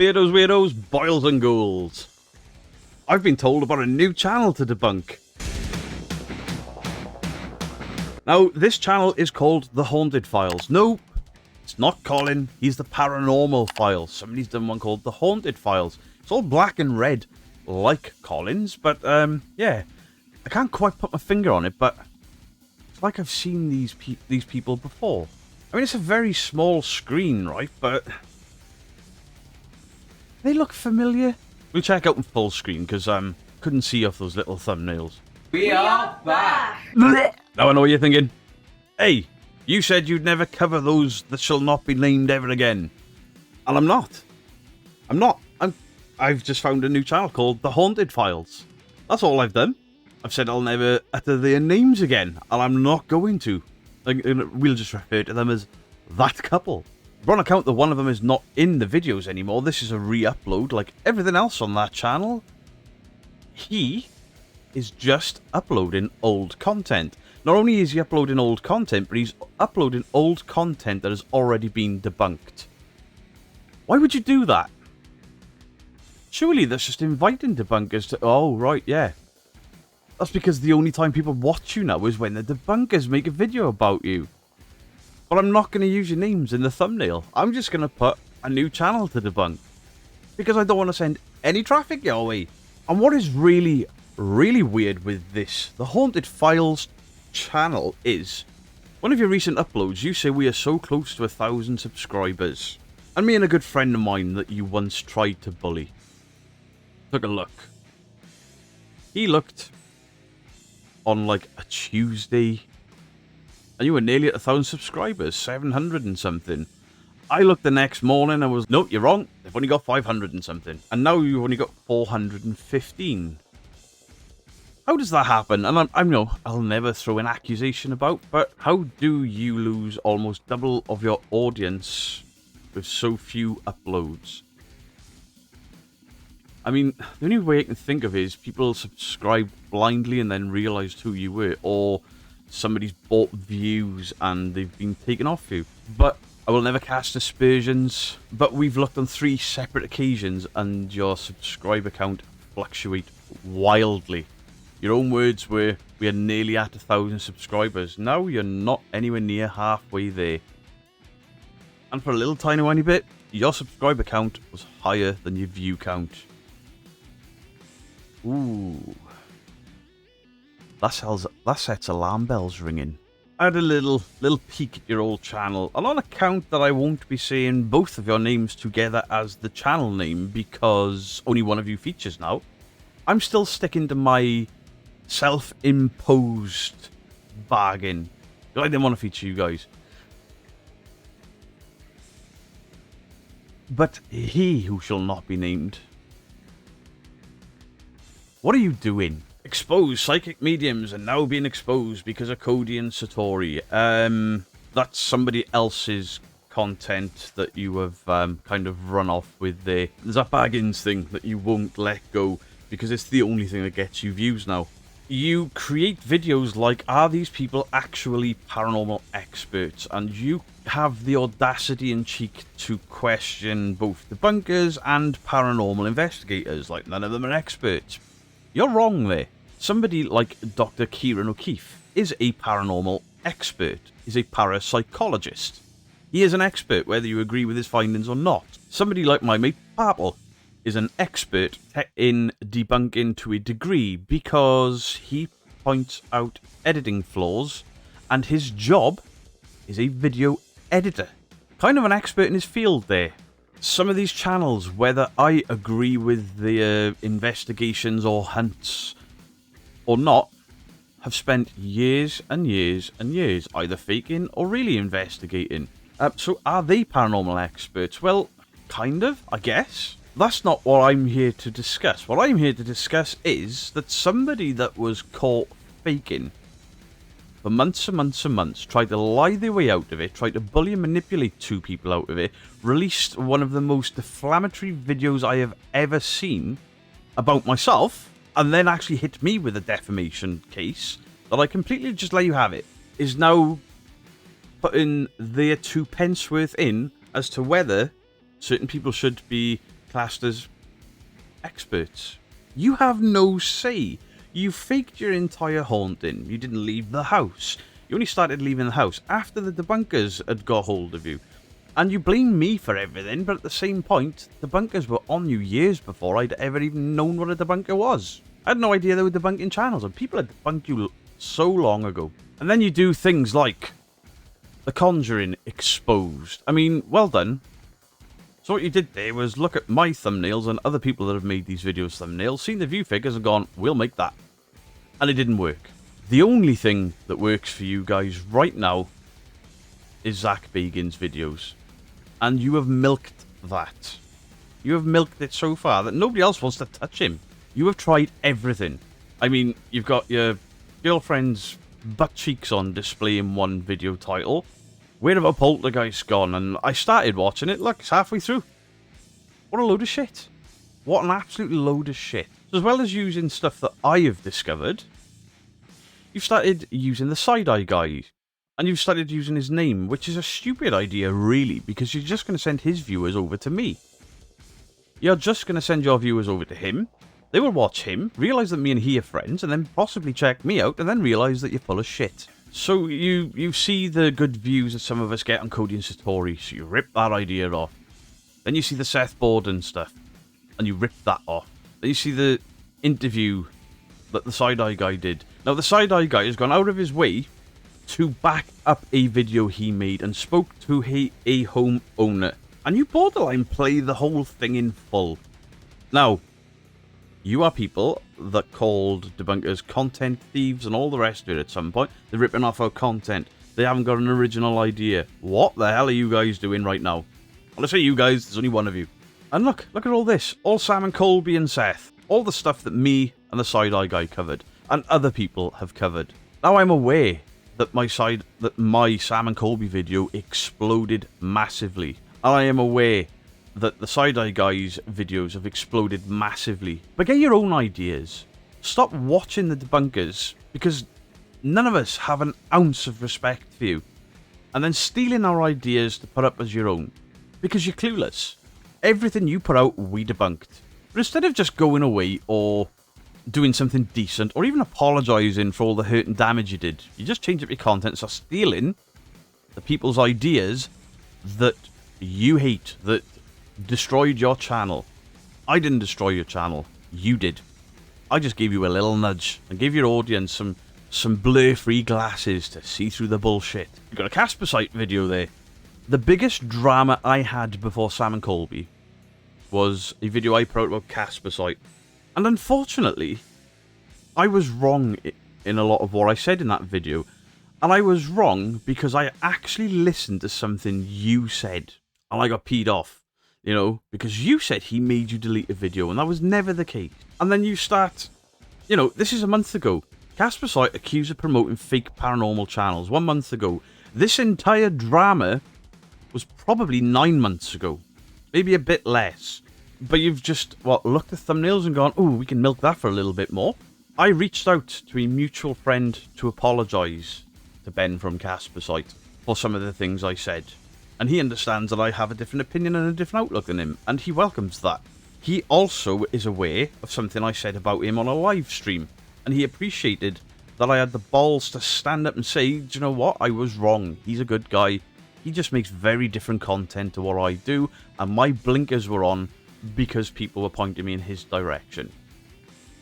Beardos, weirdos, boils and ghouls. I've been told about a new channel to debunk. Now, this channel is called The Haunted Files. No, it's not Colin. He's the Paranormal Files. Somebody's done one called The Haunted Files. It's all black and red, like Colin's, but, yeah. I can't quite put my finger on it, but it's like I've seen these people before. I mean, it's a very small screen, right, but they look familiar. We'll check out in full screen, because couldn't see off those little thumbnails. We are back! Now I know what you're thinking. Hey, you said you'd never cover those that shall not be named ever again. And I'm not. I've just found a new channel called The Haunted Files. That's all I've done. I've said I'll never utter their names again, and I'm not going to. We'll just refer to them as that couple. But on account that one of them is not in the videos anymore, this is a re-upload like everything else on that channel. He is just uploading old content. Not only is he uploading old content, but he's uploading old content that has already been debunked. Why would you do that? Surely that's just inviting debunkers to... Oh, right, yeah. That's because the only time people watch you now is when the debunkers make a video about you. But I'm not going to use your names in the thumbnail. I'm just going to put a new channel to debunk. Because I don't want to send any traffic your way. And what is really, really weird with this, the Haunted Files channel, is one of your recent uploads, you say we are so close to 1,000 subscribers. And me and a good friend of mine that you once tried to bully took a look. He looked on like a Tuesday, and you were nearly at 1,000 subscribers, 700 and something. I looked the next morning and was, no, you're wrong, they've only got 500 and something. And now you've only got 415. How does that happen? And I'll never throw an accusation about, but how do you lose almost double of your audience with so few uploads? I mean, the only way I can think of is people subscribed blindly and then realised who you were, or somebody's bought views and they've been taken off you. But I will never cast aspersions, but we've looked on 3 separate occasions and your subscriber count fluctuate wildly. Your own words were, we are nearly at 1,000 subscribers. Now you're not anywhere near halfway there. And for a little tiny bit, your subscriber count was higher than your view count. Ooh. That sets alarm bells ringing. I had a little peek at your old channel, and on account that I won't be saying both of your names together as the channel name because only one of you features now, I'm still sticking to my self-imposed bargain. I didn't want to feature you guys. But he who shall not be named. What are you doing? Exposed psychic mediums are now being exposed because of Cody and Satori. That's somebody else's content that you have kind of run off with there. There's a Baggins thing that you won't let go because it's the only thing that gets you views now. You create videos like, are these people actually paranormal experts? And you have the audacity and cheek to question both debunkers and paranormal investigators, like none of them are experts. You're wrong there. Somebody like Dr. Kieran O'Keefe is a paranormal expert, is a parapsychologist. He is an expert whether you agree with his findings or not. Somebody like my mate Purple is an expert in debunking to a degree because he points out editing flaws and his job is a video editor. Kind of an expert in his field there. Some of these channels, whether I agree with the investigations or hunts or not, have spent years and years and years either faking or really investigating. So are they paranormal experts? Well, kind of, I guess. That's not what I'm here to discuss. What I'm here to discuss is that somebody that was caught faking for months and months and months, tried to lie their way out of it, tried to bully and manipulate 2 people out of it, released one of the most defamatory videos I have ever seen about myself, and then actually hit me with a defamation case that I completely just let you have it, is now putting their 2 pence worth in as to whether certain people should be classed as experts. You have no say. You faked your entire haunting. You didn't leave the house. You only started leaving the house after the debunkers had got hold of you. And you blame me for everything, but at the same point, debunkers were on you years before I'd ever even known what a debunker was. I had no idea they were debunking channels, and people had debunked you so long ago. And then you do things like The Conjuring exposed. I mean, well done. So what you did there was look at my thumbnails and other people that have made these videos thumbnails, seen the view figures and gone, we'll make that. And it didn't work. The only thing that works for you guys right now is Zach Bagan's videos. And you have milked that. You have milked it so far that nobody else wants to touch him. You have tried everything. I mean, you've got your girlfriend's butt cheeks on display in one video title. Where have a poltergeist gone? And I started watching it. Look, it's halfway through. What a load of shit. What an absolute load of shit. So as well as using stuff that I have discovered, you've started using the side-eye guy. And you've started using his name, which is a stupid idea, really, because you're just going to send his viewers over to me. You're just going to send your viewers over to him. They will watch him, realise that me and he are friends, and then possibly check me out, and then realise that you're full of shit. So you see the good views that some of us get on Cody and Satori, so you rip that idea off. Then you see the Seth Borden stuff, and you rip that off. Then you see the interview that the side-eye guy did. Now, the side-eye guy has gone out of his way to back up a video he made and spoke to a homeowner. And you borderline play the whole thing in full. Now, you are people that called debunkers content thieves and all the rest of it at some point. They're ripping off our content. They haven't got an original idea. What the hell are you guys doing right now? Well, I say you guys, there's only one of you. And look at all this. All Sam and Colby and Seth. All the stuff that me and the side-eye guy covered. And other people have covered. Now I'm aware that my Sam and Colby video exploded massively. And I am aware that the side-eye guy's videos have exploded massively. But get your own ideas. Stop watching the debunkers, because none of us have an ounce of respect for you. And then stealing our ideas to put up as your own. Because you're clueless. Everything you put out, we debunked. But instead of just going away or doing something decent, or even apologising for all the hurt and damage you did, you just change up your content, so stealing the people's ideas that you hate, that destroyed your channel. I didn't destroy your channel. You did. I just gave you a little nudge and gave your audience some blur-free glasses to see through the bullshit. You got a Casper site video there. The biggest drama I had before Sam and Colby was a video I put out about Casper site. And unfortunately, I was wrong in a lot of what I said in that video. And I was wrong because I actually listened to something you said. And I got peed off. You know, because you said he made you delete a video, and that was never the case. And then you start, you know, this is a month ago. Casper site accused of promoting fake paranormal channels 1 month ago. This entire drama was probably 9 months ago. Maybe a bit less. But you've just, looked at thumbnails and gone, ooh, we can milk that for a little bit more. I reached out to a mutual friend to apologise to Ben from Casper site for some of the things I said. And he understands that I have a different opinion and a different outlook than him, and he welcomes that. He also is aware of something I said about him on a live stream, and he appreciated that I had the balls to stand up and say, do you know what, I was wrong. He's a good guy. He just makes very different content to what I do, and my blinkers were on because people were pointing me in his direction.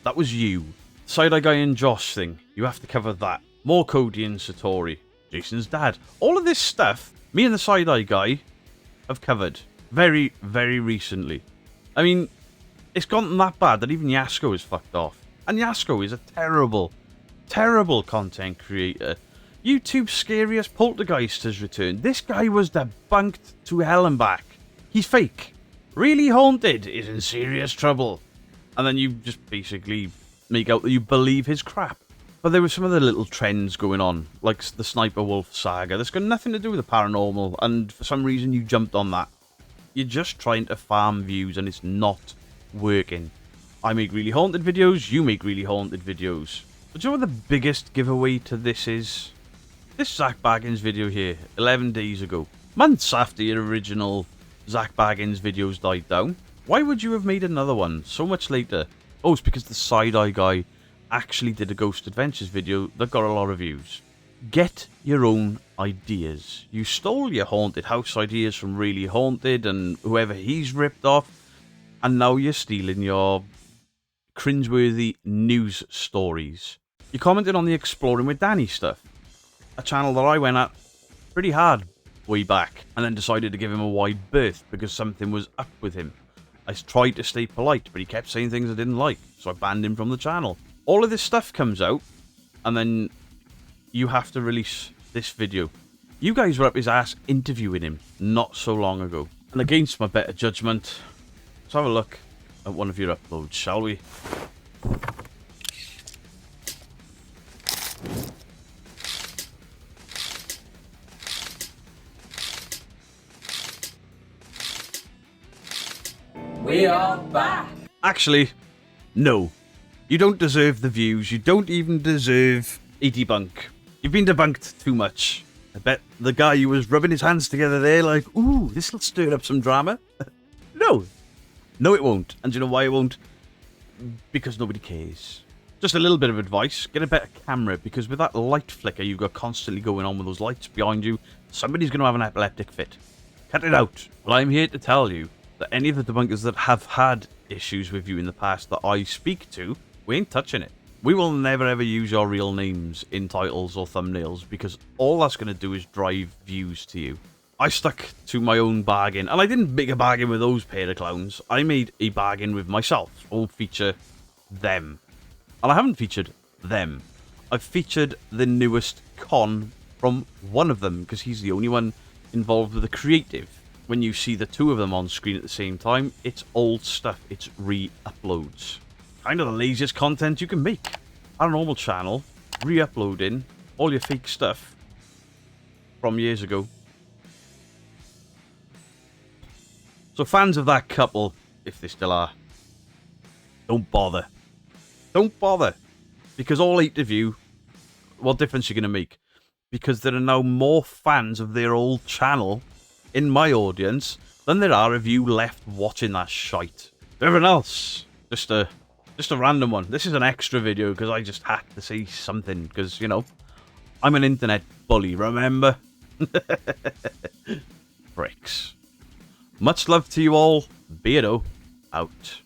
That was you. Side-eye guy and Josh thing, you have to cover that. More Cody and Satori. Jason's dad. All of this stuff, me and the side-eye guy have covered very, very recently. I mean, it's gotten that bad that even Yasko is fucked off. And Yasko is a terrible, terrible content creator. YouTube's scariest poltergeist has returned. This guy was debunked to hell and back. He's fake. Really Haunted is in serious trouble. And then you just basically make out that you believe his crap. But there were some other little trends going on, like the Sniper Wolf saga. That's got nothing to do with the paranormal, and for some reason you jumped on that. You're just trying to farm views, and it's not working. I make really haunted videos, you make really haunted videos. But do you know what the biggest giveaway to this is? This Zach Baggins video here, 11 days ago. Months after your original Zach Baggins videos died down. Why would you have made another one so much later? Oh, it's because the side-eye guy actually did a Ghost Adventures video that got a lot of views. Get your own ideas. You stole your haunted house ideas from Really Haunted and whoever he's ripped off, and now you're stealing your cringeworthy news stories. You commented on the Exploring with Danny stuff, a channel that I went at pretty hard way back, and then decided to give him a wide berth because something was up with him. I tried to stay polite, but he kept saying things I didn't like, so I banned him from the channel. All of this stuff comes out, and then you have to release this video. You guys were up his ass interviewing him not so long ago. And against my better judgment, let's have a look at one of your uploads, shall we? We are back. Actually, no. You don't deserve the views. You don't even deserve a debunk. You've been debunked too much. I bet the guy who was rubbing his hands together there like, ooh, this'll stir up some drama. No. No, it won't. And do you know why it won't? Because nobody cares. Just a little bit of advice. Get a better camera, because with that light flicker you've got constantly going on with those lights behind you, somebody's going to have an epileptic fit. Cut it out. Well, I'm here to tell you that any of the debunkers that have had issues with you in the past that I speak to, we ain't touching it. We will never ever use your real names in titles or thumbnails, because all that's going to do is drive views to you. I stuck to my own bargain, and I didn't make a bargain with those pair of clowns. I made a bargain with myself. I won't feature them. And I haven't featured them. I've featured the newest con from one of them, because he's the only one involved with the creative. When you see the two of them on screen at the same time, it's old stuff. It's re-uploads. Kind of the laziest content you can make. On a normal channel, re-uploading all your fake stuff from years ago. So fans of that couple, if they still are, don't bother. Don't bother. Because all 8 of you, what difference are you going to make? Because there are now more fans of their old channel in my audience than there are of you left watching that shite. Everyone else, just a random one. This is an extra video because I just had to say something, because, you know, I'm an internet bully, remember? Bricks. Much love to you all. Beardo out.